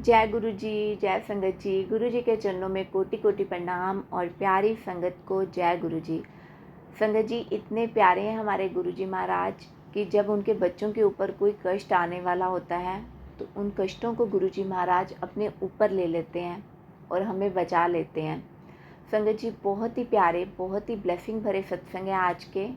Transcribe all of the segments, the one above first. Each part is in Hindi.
जय गुरु जी, जय संगत जी। गुरु जी के चरणों में कोटि कोटि प्रणाम और प्यारी संगत को जय गुरु जी। संगत जी इतने प्यारे हैं हमारे गुरु जी महाराज कि जब उनके बच्चों के ऊपर कोई कष्ट आने वाला होता है तो उन कष्टों को गुरु जी महाराज अपने ऊपर ले लेते हैं और हमें बचा लेते हैं। संगत जी बहुत ही प्यारे, बहुत ही ब्लेसिंग भरे सत्संग है आज के।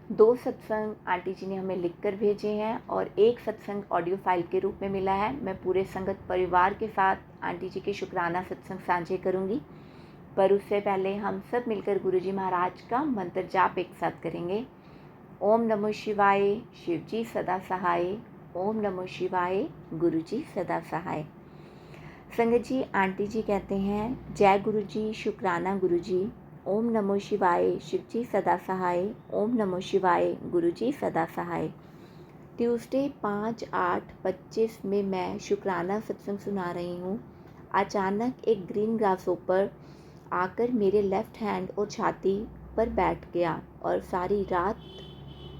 2 सत्संग आंटी जी ने हमें लिखकर भेजे हैं और एक सत्संग ऑडियो फाइल के रूप में मिला है। मैं पूरे संगत परिवार के साथ आंटी जी के शुक्राना सत्संग साझे करूंगी, पर उससे पहले हम सब मिलकर गुरु जी महाराज का मंत्र जाप एक साथ करेंगे। ओम नमो शिवाय, शिव जी सदा सहाय। ओम नमो शिवाय, गुरु जी सदा सहाय। संगत जी आंटी जी कहते हैं, जय गुरु जी, शुक्राना गुरु जी। ओम नमो शिवाय, शिव जी सदा सहाय। ओम नमो शिवाय, गुरु जी सदा सहाय। ट्यूसडे 5/8/25 में मैं शुक्राना सत्संग सुना रही हूँ। अचानक एक ग्रीन ग्रासहोपर आकर मेरे लेफ्ट हैंड और छाती पर बैठ गया और सारी रात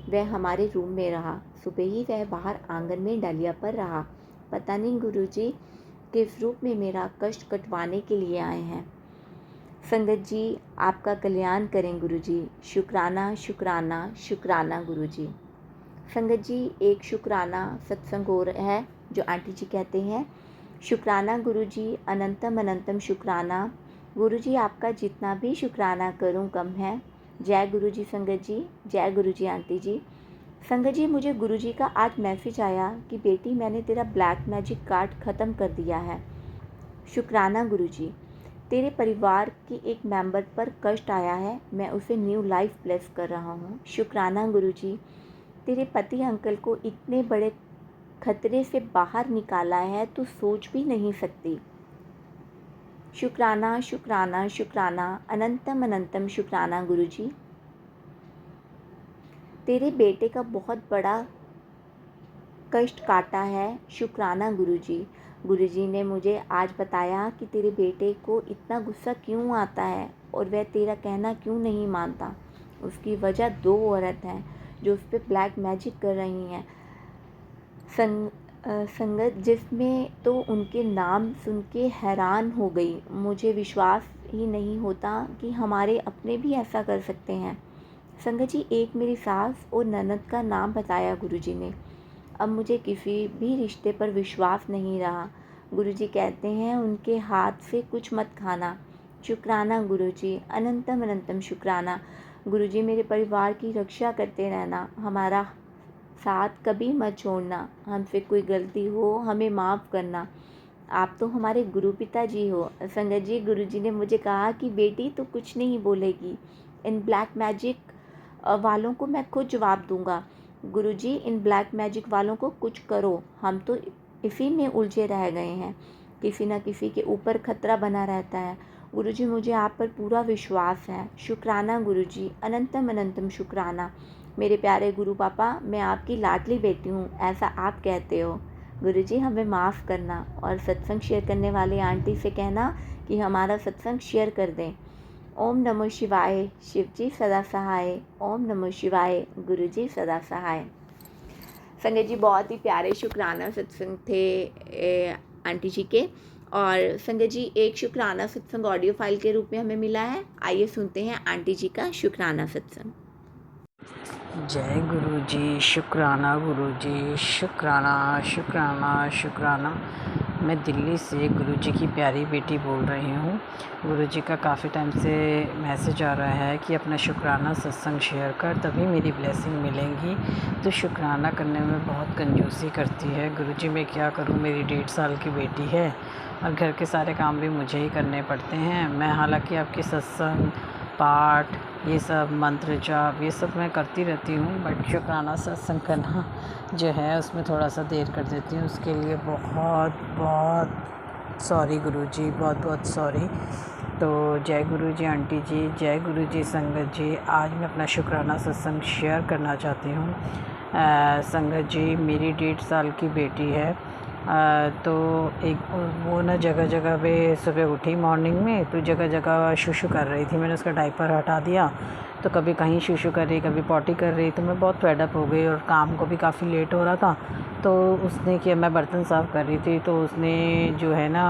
वह हमारे रूम में रहा। सुबह ही वह बाहर आंगन में डालिया पर रहा। पता नहीं गुरुजी किस रूप में मेरा कष्ट कटवाने के लिए आए हैं। संगत जी आपका कल्याण करें गुरुजी। शुक्राना शुक्राना शुक्राना गुरुजी। संगत जी एक शुक्राना सत्संग और है जो आंटी जी कहते हैं, शुक्राना गुरुजी, अनंतम अनंतम शुक्राना गुरुजी, आपका जितना भी शुक्राना करूं कम है। जय गुरुजी संगत जी, जय गुरुजी आंटी जी। संगत जी मुझे गुरुजी का आज मैसेज आया कि बेटी मैंने तेरा ब्लैक मैजिक कार्ड ख़त्म कर दिया है। शुक्राना गुरुजी, तेरे परिवार के एक मेंबर पर कष्ट आया है, मैं उसे न्यू लाइफ ब्लेस कर रहा हूँ। शुक्राना गुरुजी, तेरे पति अंकल को इतने बड़े खतरे से बाहर निकाला है तो सोच भी नहीं सकती। शुक्राना शुक्राना शुक्राना अनंतम अनंतम शुक्राना गुरुजी। तेरे बेटे का बहुत बड़ा कष्ट काटा है। शुक्राना गुरुजी। गुरुजी ने मुझे आज बताया कि तेरे बेटे को इतना गुस्सा क्यों आता है और वह तेरा कहना क्यों नहीं मानता। उसकी वजह 2 औरत हैं जो उस पर ब्लैक मैजिक कर रही हैं। संगत जिसमें तो उनके नाम सुन के हैरान हो गई। मुझे विश्वास ही नहीं होता कि हमारे अपने भी ऐसा कर सकते हैं। संगत जी एक मेरी सास और ननद का नाम बताया गुरुजी ने। अब मुझे किसी भी रिश्ते पर विश्वास नहीं रहा। गुरुजी कहते हैं उनके हाथ से कुछ मत खाना। शुक्राना गुरुजी, अनंतम अनंतम शुक्राना गुरुजी। मेरे परिवार की रक्षा करते रहना, हमारा साथ कभी मत छोड़ना। हमसे कोई गलती हो हमें माफ़ करना। आप तो हमारे गुरु पिता जी हो। संगत जी गुरुजी ने मुझे कहा कि बेटी तो कुछ नहीं बोलेगी, इन ब्लैक मैजिक वालों को मैं खुद जवाब दूंगा। गुरुजी इन ब्लैक मैजिक वालों को कुछ करो, हम तो इसी में उलझे रह गए हैं। किसी न किसी के ऊपर खतरा बना रहता है। गुरुजी मुझे आप पर पूरा विश्वास है। शुक्राना गुरुजी, अनंतम अनंतम शुक्राना। मेरे प्यारे गुरु पापा, मैं आपकी लाडली बेटी हूँ, ऐसा आप कहते हो। गुरुजी हमें माफ़ करना और सत्संग शेयर करने वाले आंटी से कहना कि हमारा सत्संग शेयर कर दें। ओम नमो शिवाय, शिव जी सदा सहाय। ओम नमो शिवाय, गुरु जी सदा सहाय। संगत जी बहुत ही प्यारे शुक्राना सत्संग थे आंटी जी के। और संगत जी एक शुक्राना सत्संग ऑडियो फाइल के रूप में हमें मिला है। आइए सुनते हैं आंटी जी का शुक्राना सत्संग। जय गुरु जी, शुक्राना गुरु जी, शुक्राना शुक्राना शुक्राना। मैं दिल्ली से गुरु जी की प्यारी बेटी बोल रही हूँ। गुरु जी का काफ़ी टाइम से मैसेज आ रहा है कि अपना शुक्राना सत्संग शेयर कर, तभी मेरी ब्लेसिंग मिलेंगी। तो शुक्राना करने में बहुत कंजूसी करती है। गुरु जी मैं क्या करूँ, मेरी 1.5 साल की बेटी है और घर के सारे काम भी मुझे ही करने पड़ते हैं। मैं हालांकि आपकी सत्संग पाठ ये सब मंत्र जाप ये सब मैं करती रहती हूँ, बट शुक्राना सत्संग करना जो है उसमें थोड़ा सा देर कर देती हूँ। उसके लिए बहुत बहुत सॉरी गुरुजी, बहुत बहुत सॉरी। तो जय गुरु जी आंटी जी, जय गुरु जी संगत जी। आज मैं अपना शुक्राना सत्संग शेयर करना चाहती हूँ। संगत जी मेरी 1.5 साल की बेटी है तो एक वो ना जगह जगह पे सुबह उठी मॉर्निंग में तो जगह जगह शूशू कर रही थी। मैंने उसका डायपर हटा दिया तो कभी कहीं शूशू कर रही, कभी पॉटी कर रही, तो मैं बहुत फेड अप हो गई और काम को भी काफ़ी लेट हो रहा था। तो उसने किया, मैं बर्तन साफ़ कर रही थी तो उसने जो है ना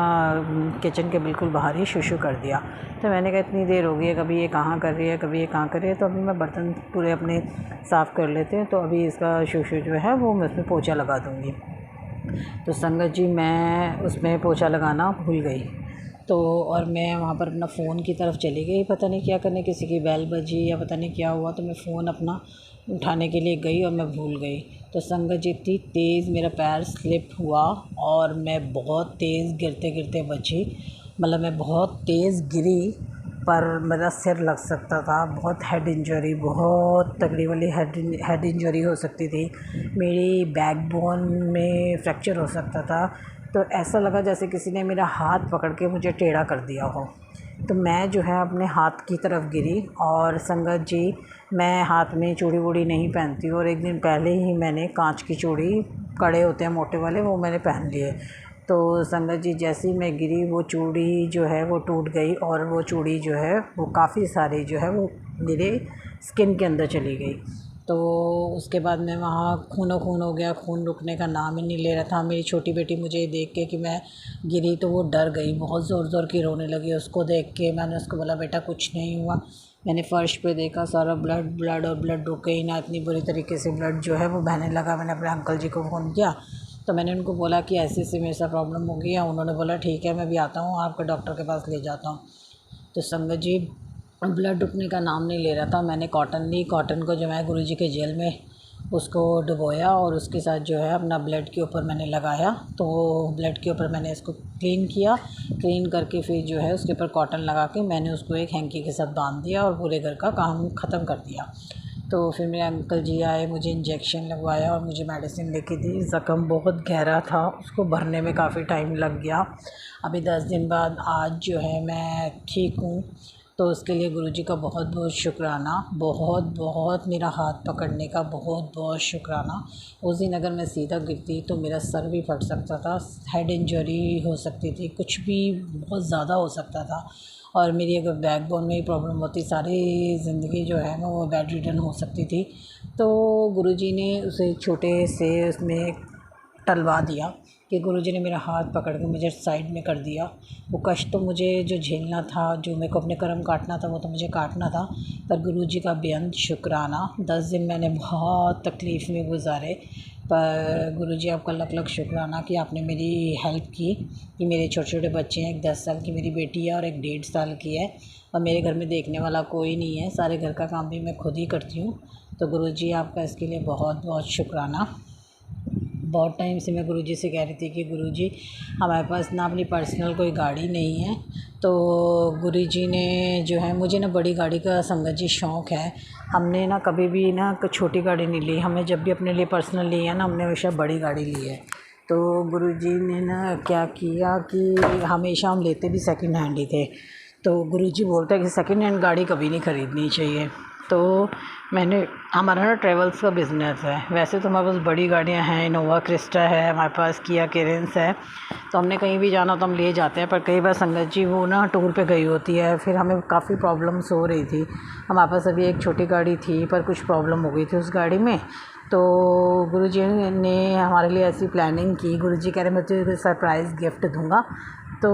किचन के बिल्कुल बाहर ही शूशू कर दिया। तो मैंने कहा इतनी देर हो गई है, कभी ये कहाँ कर रही है, कभी ये कहाँ कर रही है, तो अभी मैं बर्तन पूरे अपने साफ़ कर लेते हैं, तो अभी इसका शूशू जो है वो मैं उसमें पोछा लगा दूँगी। तो संगत जी मैं उसमें पोछा लगाना भूल गई, तो और मैं वहाँ पर अपना फ़ोन की तरफ चली गई, पता नहीं क्या करने, किसी की बेल बजी या पता नहीं क्या हुआ, तो मैं फ़ोन अपना उठाने के लिए गई और मैं भूल गई। तो संगत जी इतनी तेज़ मेरा पैर स्लिप हुआ और मैं बहुत तेज़ गिरते गिरते बची, मतलब मैं बहुत तेज़ गिरी पर मेरा सिर लग सकता था, बहुत हेड इंजरी, बहुत तगड़ी वाली हेड इंजरी हो सकती थी, मेरी बैकबोन में फ्रैक्चर हो सकता था। तो ऐसा लगा जैसे किसी ने मेरा हाथ पकड़ के मुझे टेढ़ा कर दिया हो। तो मैं जो है अपने हाथ की तरफ गिरी और संगत जी मैं हाथ में चूड़ी वूड़ी नहीं पहनती और एक दिन पहले ही मैंने कांच की चूड़ी, कड़े होते हैं मोटे वाले, वो मैंने पहन लिए। तो संगत जी जैसे ही मैं गिरी वो चूड़ी जो है वो टूट गई और वो चूड़ी जो है वो काफ़ी सारी जो है वो मेरे स्किन के अंदर चली गई। तो उसके बाद मैं वहाँ खूनो खून हो गया, खून रुकने का नाम ही नहीं ले रहा था। मेरी छोटी बेटी मुझे देख के कि मैं गिरी तो वो डर गई, बहुत ज़ोर ज़ोर की रोने लगी। उसको देख के मैंने उसको बोला बेटा कुछ नहीं हुआ। मैंने फ़र्श पे देखा, सारा ब्लड और ब्लड रुके ही ना, इतनी बुरी तरीके से ब्लड जो है वो बहने लगा। मैंने अपने अंकल जी को फ़ोन किया तो मैंने उनको बोला कि ऐसे ऐसे मेरे साथ प्रॉब्लम हो गई है। उन्होंने बोला ठीक है मैं भी आता हूँ, आपके डॉक्टर के पास ले जाता हूँ। तो संगत जी ब्लड रुकने का नाम नहीं ले रहा था। मैंने कॉटन ली, कॉटन को जो है गुरुजी के जेल में उसको डुबोया और उसके साथ जो है अपना ब्लड के ऊपर मैंने लगाया। तो ब्लड के ऊपर मैंने इसको क्लीन किया, क्लीन करके फिर जो है उसके ऊपर कॉटन लगा के मैंने उसको एक हैंकी के साथ बांध दिया और पूरे घर का काम ख़त्म कर दिया। तो फिर मेरे अंकल जी आए, मुझे इंजेक्शन लगवाया और मुझे मेडिसिन लेके दी। ज़ख़म बहुत गहरा था, उसको भरने में काफ़ी टाइम लग गया। अभी 10 दिन बाद आज जो है मैं ठीक हूँ, तो उसके लिए गुरुजी का बहुत बहुत शुक्राना, बहुत बहुत मेरा हाथ पकड़ने का बहुत बहुत शुक्राना। उस दिन अगर मैं सीधा गिरती तो मेरा सर भी फट सकता था, हेड इंजरी हो सकती थी, कुछ भी बहुत ज़्यादा हो सकता था। और मेरी अगर बैकबोन में ही प्रॉब्लम होती, सारी ज़िंदगी जो है ना वो बेड रिडन हो सकती थी। तो गुरुजी ने उसे छोटे से उसमें टलवा दिया कि गुरुजी ने मेरा हाथ पकड़ के मुझे साइड में कर दिया। वो कष्ट तो मुझे जो झेलना था, जो मेरे को अपने कर्म काटना था वो तो मुझे काटना था, पर गुरुजी का बेअंत शुक्राना। 10 दिन मैंने बहुत तकलीफ़ में गुजारे, पर गुरुजी आपका लख लख शुक्राना कि आपने मेरी हेल्प की कि मेरे छोटे छोटे बच्चे हैं, एक 10 साल की मेरी बेटी है और एक 1.5 साल की है, और मेरे घर में देखने वाला कोई नहीं है, सारे घर का काम भी मैं खुद ही करती हूँ। तो गुरुजी आपका इसके लिए बहुत बहुत शुक्राना। बहुत टाइम से मैं गुरुजी से कह रही थी कि गुरुजी हमारे पास ना अपनी पर्सनल कोई गाड़ी नहीं है, तो गुरुजी ने जो है, मुझे ना बड़ी गाड़ी का संगत जी शौक़ है। हमने ना कभी भी ना छोटी गाड़ी नहीं ली, हमें जब भी अपने लिए पर्सनल ली है ना हमने हमेशा बड़ी गाड़ी ली है। तो गुरुजी ने ना क्या किया कि हमेशा हम लेते भी सेकंड हैंड ही थे। तो गुरुजी बोलते हैं कि सेकंड हैंड गाड़ी कभी नहीं ख़रीदनी चाहिए। तो मैंने, हमारा ना ट्रेवल्स का बिज़नेस है, वैसे तो हमारे पास बड़ी गाड़ियाँ हैं, इनोवा क्रिस्टा है, हमारे पास किया केरेंस है, तो हमने कहीं भी जाना तो हम ले जाते हैं। पर कई बार संगत जी वो ना टूर पे गई होती है, फिर हमें काफ़ी प्रॉब्लम्स हो रही थी। हमारे पास अभी एक छोटी गाड़ी थी पर कुछ प्रॉब्लम हो गई थी उस गाड़ी में। तो गुरुजी ने हमारे लिए ऐसी प्लानिंग की, गुरुजी कह रहे मैं तुझे सरप्राइज़ गिफ्ट दूँगा। तो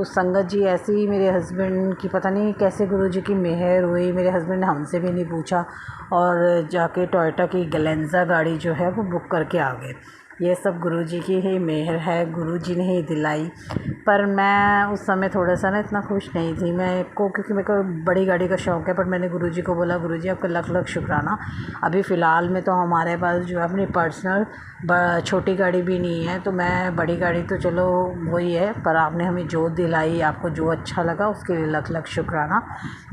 संगत जी ऐसे ही मेरे हस्बैंड की पता नहीं कैसे गुरुजी की मेहर हुई, मेरे हस्बैंड ने हमसे भी नहीं पूछा और जाके टोयोटा की ग्लेंजा गाड़ी जो है वो बुक करके आ गए। ये सब गुरुजी की ही मेहर है, गुरुजी ने ही दिलाई। पर मैं उस समय थोड़ा सा ना इतना खुश नहीं थी मैं को, क्योंकि मेरे को बड़ी गाड़ी का शौक़ है। पर मैंने गुरुजी को बोला गुरुजी आपका लख लख शुक्राना, अभी फ़िलहाल में तो हमारे पास जो है अपनी पर्सनल छोटी गाड़ी भी नहीं है, तो मैं बड़ी गाड़ी तो चलो वही है, पर आपने हमें जो दिलाई, आपको जो अच्छा लगा उसके लिए लख लख शुक्राना।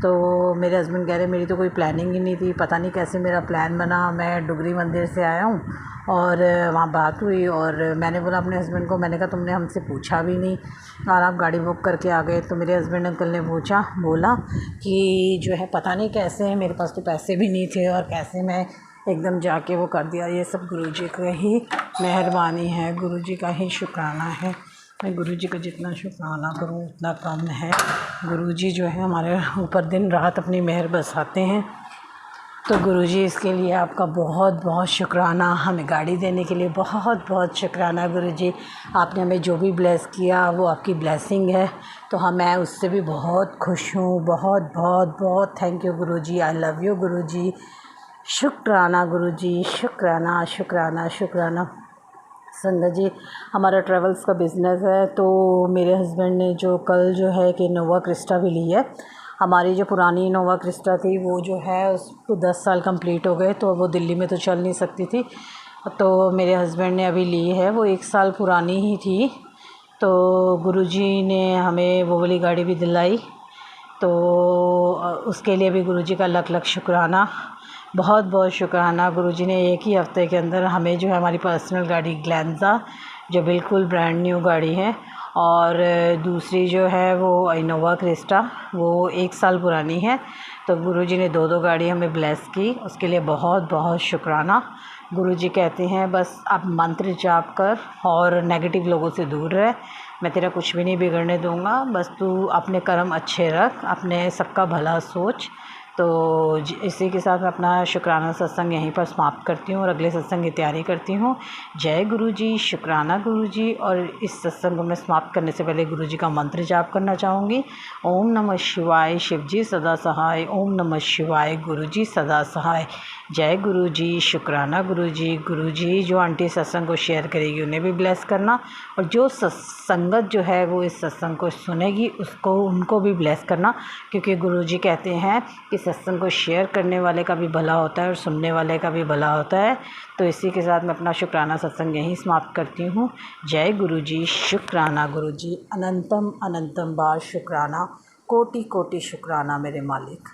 तो मेरे हस्बैंड कह रहे मेरी तो कोई प्लानिंग ही नहीं थी, पता नहीं कैसे मेरा प्लान बना। मैं डुगरी मंदिर से आया हूँ और वहाँ बात हुई और मैंने बोला अपने हस्बैंड को, मैंने कहा तुमने हमसे पूछा भी नहीं और आप गाड़ी बुक करके आ गए। तो मेरे हस्बैंड अंकल ने बोला कि जो है पता नहीं कैसे, मेरे पास तो पैसे भी नहीं थे और कैसे मैं एकदम जाके वो कर दिया। ये सब गुरुजी का ही मेहरबानी है, गुरुजी का ही शुक्राना है। मैं गुरुजी का जितना शुक्राना करूँ उतना कम है। गुरुजी जो है हमारे ऊपर दिन रात अपनी मेहर बरसाते हैं। तो गुरुजी इसके लिए आपका बहुत बहुत शुक्राना। हमें गाड़ी देने के लिए बहुत बहुत शुक्राना गुरुजी। आपने हमें जो भी ब्लेस किया वो आपकी ब्लेसिंग है। तो मैं उससे भी बहुत खुश हूँ। बहुत बहुत बहुत thank you Guruji. I love you Guruji. शुक्राना गुरुजी, शुक्राना शुक्राना शुक्राना। संगत जी, हमारा ट्रैवल्स का बिज़नेस है। तो मेरे हस्बैंड ने जो कल जो है कि इनोवा क्रिस्टा भी ली है। हमारी जो पुरानी इनोवा क्रिस्टा थी वो जो है उसको 10 साल कंप्लीट हो गए, तो वो दिल्ली में तो चल नहीं सकती थी। तो मेरे हस्बैंड ने अभी ली है, वो 1 साल पुरानी ही थी। तो गुरुजी ने हमें वो वाली गाड़ी भी दिलाई। तो उसके लिए भी गुरुजी का लख लख शुक्राना, बहुत बहुत शुक्राना। गुरुजी ने एक ही हफ़्ते के अंदर हमें जो है हमारी पर्सनल गाड़ी ग्लैंजा, जो बिल्कुल ब्रांड न्यू गाड़ी है, और दूसरी जो है वो इनोवा क्रिस्टा, वो 1 साल पुरानी है। तो गुरुजी ने 2 गाड़ी हमें ब्लेस की, उसके लिए बहुत बहुत शुक्राना। गुरुजी कहते हैं बस आप मंत्र जाप कर और नेगेटिव लोगों से दूर रह, मैं तेरा कुछ भी नहीं बिगड़ने दूँगा। बस तू अपने कर्म अच्छे रख, अपने सबका भला सोच। तो इसी के साथ मैं अपना शुक्राना सत्संग यहीं पर समाप्त करती हूँ और अगले सत्संग की तैयारी करती हूँ। जय गुरुजी, शुक्राना गुरुजी। और इस सत्संग को मैं समाप्त करने से पहले गुरुजी का मंत्र जाप करना चाहूँगी। ओम नमः शिवाय, शिवजी सदा सहाय। ओम नमः शिवाय, गुरुजी सदा सहाय। जय गुरुजी, शुक्राना गुरुजी। गुरुजी जो आंटी सत्संग को शेयर करेगी उन्हें भी ब्लेस करना, और जो संगत जो है वो इस सत्संग को सुनेगी उनको भी ब्लेस करना, क्योंकि गुरुजी कहते हैं कि सत्संग को शेयर करने वाले का भी भला होता है और सुनने वाले का भी भला होता है। तो इसी के साथ मैं अपना शुक्राना सत्संग यहीं समाप्त करती हूँ। जय गुरुजी, शुक्राना गुरुजी। अनंतम अनंतम बार शुक्राना, कोटि कोटि शुक्राना मेरे मालिक।